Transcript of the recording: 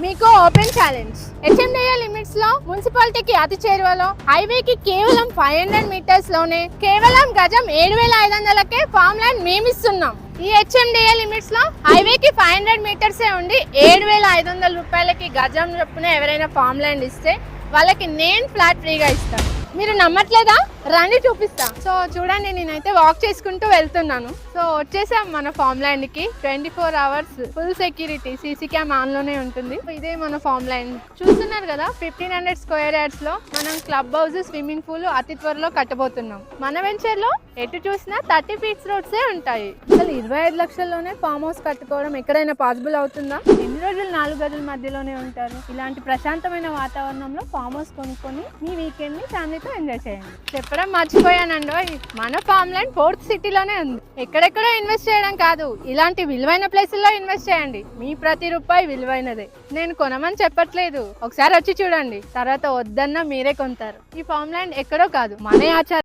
మీకు open challenge. HMDA limits లో మున్సిపాలిటీకి అతి చేరువలో హైవేకి కేవలం 500 మీటర్స్ లోనే కేవలం గజం 7,500కే ఫామ్ ల్యాండ్ మేమిస్తున్నాం. ఈ హెచ్ఎండిఏ లిమిట్స్ లో హైవేకి 500 మీటర్సే ఉండి 7,500 రూపాయలకి గజం చొప్పున ఎవరైనా ఫామ్ ల్యాండ్ ఇస్తే వాళ్ళకి నేను ఫ్లాట్ ఫ్రీగా ఇస్తాను. మీరు నమ్మట్లేదా? రండి చూపిస్తా. సో చూడండి, నేనైతే వాక్ చేసుకుంటూ వెళ్తున్నాను. సో వచ్చేసాం మన ఫామ్ ల్యాండ్ కి. 24 hours full security, CC cam on లోనే ఉంటుంది. ఇదే మన ఫామ్ ల్యాండ్ చూస్తున్నారు కదా. 1500 స్క్వేర్ యార్డ్స్ లో మనం క్లబ్ హౌస్, స్విమ్మింగ్ పూల్ అతి త్వరలో కట్టబోతున్నాం. మన వెంచర్ లో ఎటు చూసినా 30 ఫీట్స్ రోడ్సే ఉంటాయి. అసలు 25 లక్షల్లోనే ఫామ్ హౌస్ కట్టుకోవడం ఎక్కడైనా పాసిబుల్ అవుతుందా? ఎన్ని రోజులు 4 గదుల మధ్యలోనే ఉంటారు. ఇలాంటి ప్రశాంతమైన వాతావరణంలో ఫామ్ హౌస్ కొనుక్కొని మీ వీకెండ్ ని ఫ్యామిలీతో ఎంజాయ్ చేయండి. చెప్పడం మర్చిపోయానండో, మన ఫామ్ ల్యాండ్ 4th సిటీలోనే ఉంది. ఎక్కడెక్కడో ఇన్వెస్ట్ చేయడం కాదు, ఇలాంటి విలువైన ప్లేసుల్లో ఇన్వెస్ట్ చేయండి. మీ ప్రతి రూపాయి విలువైనదే. నేను కొనమని చెప్పట్లేదు, ఒకసారి వచ్చి చూడండి, తర్వాత వద్దన్నా మీరే కొంటారు. ఈ ఫామ్ ల్యాండ్ ఎక్కడో కాదు, మన ఆచారం.